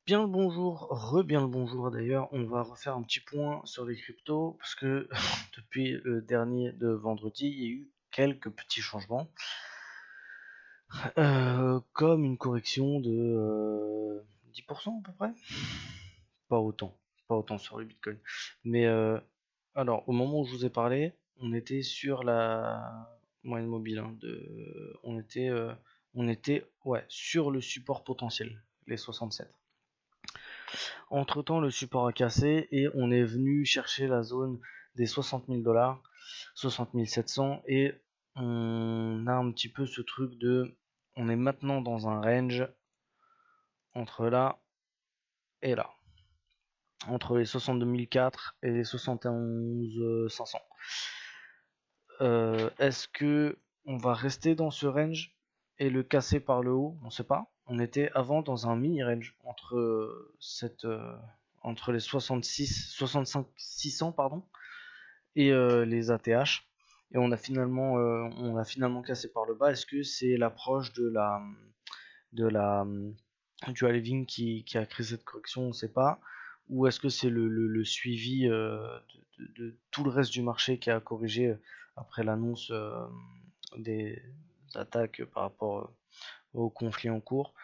Bien le bonjour, re-bien le bonjour d'ailleurs, on va refaire un petit point sur les cryptos parce que depuis le dernier de vendredi, il y a eu quelques petits changements, comme une correction de 10% à peu près. Pas autant, pas autant sur le Bitcoin. Mais alors, au moment où je vous ai parlé, on était sur la moyenne mobile, hein, on était ouais, sur le support potentiel, les 67. Entre temps, le support a cassé et on est venu chercher la zone des 60 000 dollars, 60 700, et on a un petit peu ce truc de, on est maintenant dans un range entre là et là, entre les 62 004 et les 71 500. Est-ce que on va rester dans ce range et le casser par le haut? On sait pas. On était avant dans un mini range entre les 65 600 pardon et les ATH, et on a finalement cassé par le bas. Est-ce que c'est l'approche de la du halving qui a créé cette correction? On ne sait pas. Ou est-ce que c'est le suivi de tout le reste du marché qui a corrigé après l'annonce des attaques par rapport au conflit en cours?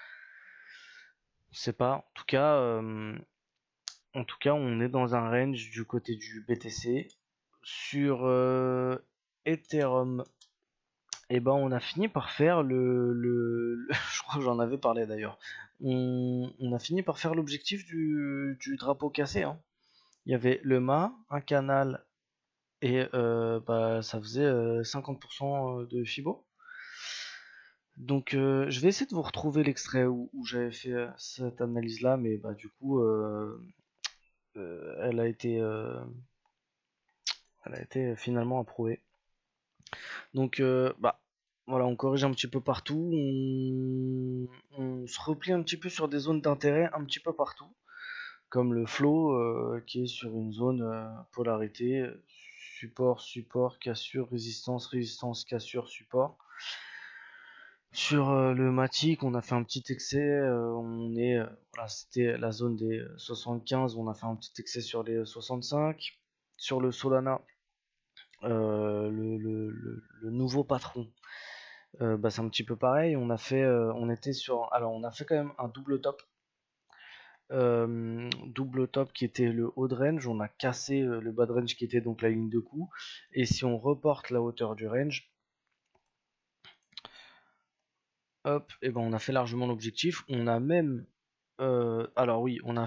On ne sait pas. En tout cas, on est dans un range du côté du BTC. Sur Ethereum, et ben on a fini par faire je crois que j'en avais parlé d'ailleurs. On a fini par faire l'objectif du drapeau cassé, hein. Il y avait le mât, un canal et bah, ça faisait 50% de Fibo. Donc je vais essayer de vous retrouver l'extrait où j'avais fait cette analyse là, mais bah du coup elle a été finalement approuvée. Donc bah voilà, on corrige un petit peu partout, on se replie un petit peu sur des zones d'intérêt un petit peu partout, comme le flow qui est sur une zone polarité, support, support, cassure, résistance, résistance, cassure, support. Sur le Matic, on a fait un petit excès, voilà, c'était la zone des 75, on a fait un petit excès sur les 65. Sur le Solana, le nouveau patron, bah, c'est un petit peu pareil. On a fait quand même un double top qui était le haut de range. On a cassé le bas de range qui était donc la ligne de coup. Et si on reporte la hauteur du range, hop, et ben on a fait largement l'objectif. On a même, alors oui, on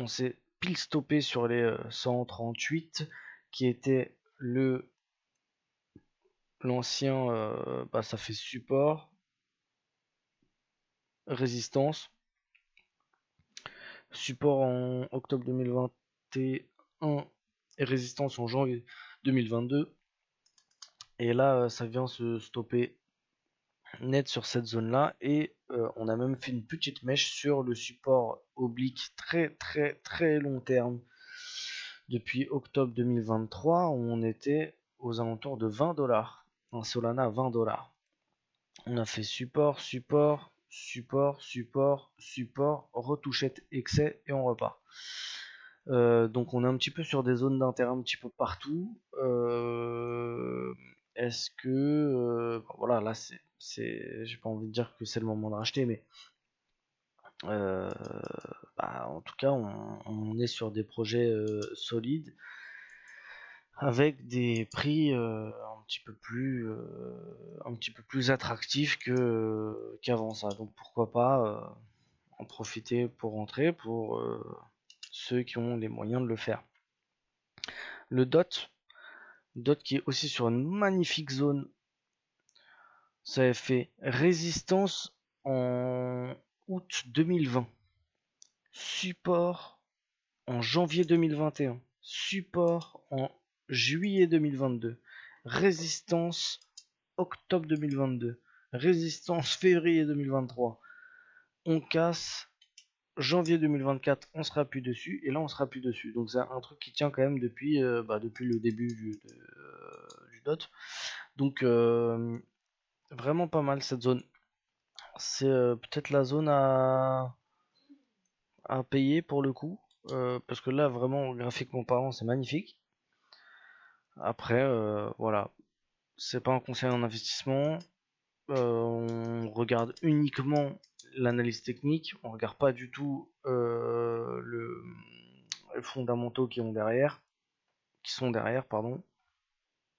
s'est pile stoppé sur les 138 qui était l'ancien, bah ça fait support, résistance. Support en octobre 2021 et résistance en janvier 2022. Et là, ça vient se stopper net sur cette zone-là. Et on a même fait une petite mèche sur le support oblique très très très long terme. Depuis octobre 2023, on était aux alentours de 20 dollars. Un Solana à 20 dollars. On a fait support, support, support, support, support, retouchette, excès et on repart. Donc on est un petit peu sur des zones d'intérêt un petit peu partout. Est-ce que voilà, là j'ai pas envie de dire que c'est le moment de racheter, mais euh, bah, en tout cas on est sur des projets solides avec des prix un petit peu plus attractifs qu'avant ça. Donc pourquoi pas en profiter pour rentrer pour ceux qui ont les moyens de le faire. Le DOT qui est aussi sur une magnifique zone. Ça avait fait résistance en août 2020. Support en janvier 2021. Support en juillet 2022. Résistance octobre 2022. Résistance février 2023. On casse janvier 2024, on sera plus dessus, et là on sera plus dessus. Donc c'est un truc qui tient quand même depuis le début du DOT. Donc vraiment pas mal cette zone. C'est peut-être la zone à à payer pour le coup, parce que là vraiment graphiquement parlant c'est magnifique. Après voilà, c'est pas un conseil en investissement. On regarde uniquement l'analyse technique, on regarde pas du tout les fondamentaux qui sont derrière, pardon.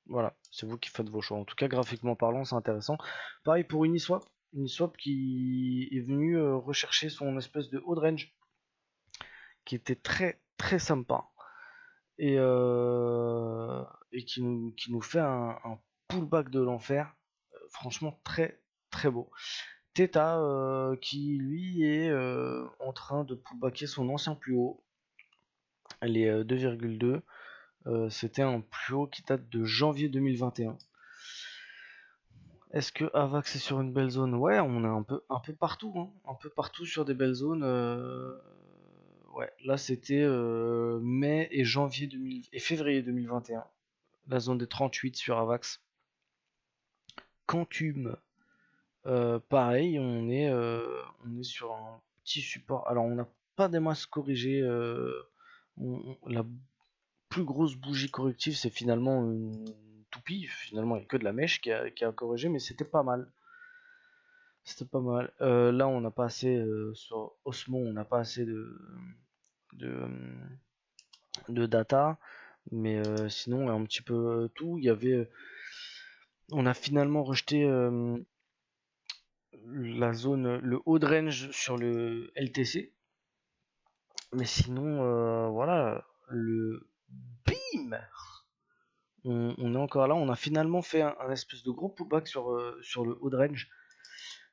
Voilà, c'est vous qui faites vos choix. En tout cas, graphiquement parlant, c'est intéressant. Pareil pour Uniswap. Uniswap qui est venu rechercher son espèce de haut range qui était très très sympa et, et qui nous fait un pullback de l'enfer. Franchement, très très beau. Theta qui lui est en train de pullbacker son ancien plus haut. Elle est 2,2. C'était un plus haut qui date de janvier 2021. Est-ce que Avax est sur une belle zone? Ouais, on est un peu partout, hein. Un peu partout sur des belles zones. Ouais, là c'était mai et janvier 2000 et février 2021. La zone des 38 sur Avax. Quantum, pareil, on est sur un petit support. Alors on n'a pas des masses corrigées. La plus grosse bougie corrective, c'est finalement une toupie. Finalement, il n'y a que de la mèche qui a corrigé, mais c'était pas mal. C'était pas mal. Là, on n'a pas assez sur Osmo, on n'a pas assez de, de data, mais sinon, un petit peu tout. Il y avait, on a finalement rejeté la zone, le haut de range sur le LTC, mais sinon, voilà, le BIM. On est encore là, on a finalement fait un espèce de gros pullback sur le haut de range.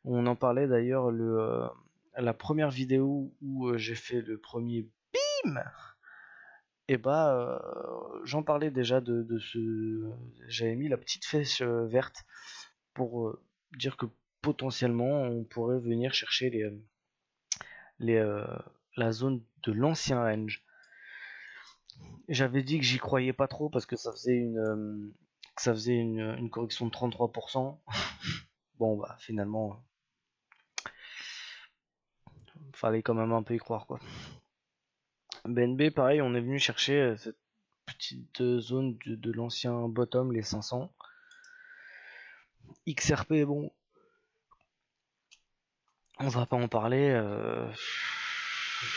On en parlait d'ailleurs la première vidéo où j'ai fait le premier BIM. Et bah j'en parlais déjà de ce. J'avais mis la petite flèche verte pour dire que potentiellement on pourrait venir chercher les, la zone de l'ancien range. J'avais dit que j'y croyais pas trop parce que ça faisait une correction de 33%. Bon bah finalement fallait quand même un peu y croire quoi. BNB pareil, on est venu chercher cette petite zone de l'ancien bottom, les 500. XRP bon, on va pas en parler.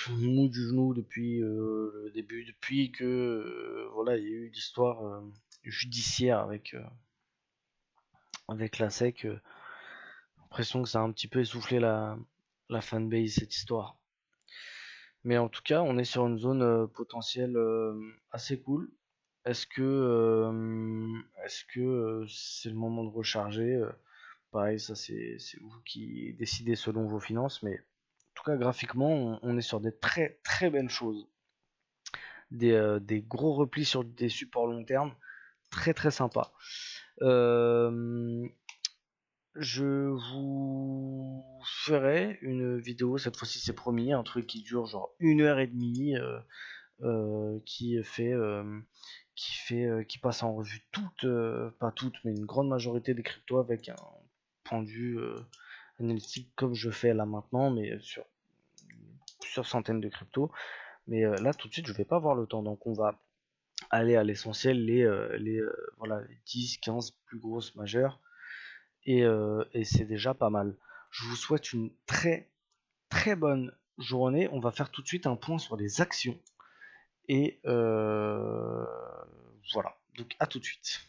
Mou du genou depuis le début, depuis que voilà, il y a eu l'histoire judiciaire avec la SEC. L'impression que ça a un petit peu essoufflé la fanbase cette histoire. Mais en tout cas, on est sur une zone potentielle assez cool. Est-ce que c'est le moment de recharger? Pareil, ça c'est vous qui décidez selon vos finances, mais en tout cas graphiquement, on est sur des très très belles choses. Des gros replis sur des supports long terme, très très sympa. Je vous ferai une vidéo, cette fois-ci c'est promis, un truc qui dure genre 1 heure et demie, qui passe en revue toutes, pas toutes, mais une grande majorité des cryptos avec un point de vue analytique comme je fais là maintenant, mais sur plusieurs centaines de cryptos. Mais là tout de suite je vais pas avoir le temps, donc on va aller à l'essentiel, voilà, les 10, 15 plus grosses majeures, et c'est déjà pas mal. Je vous souhaite une très très bonne journée. On va faire tout de suite un point sur les actions. Et voilà, donc à tout de suite.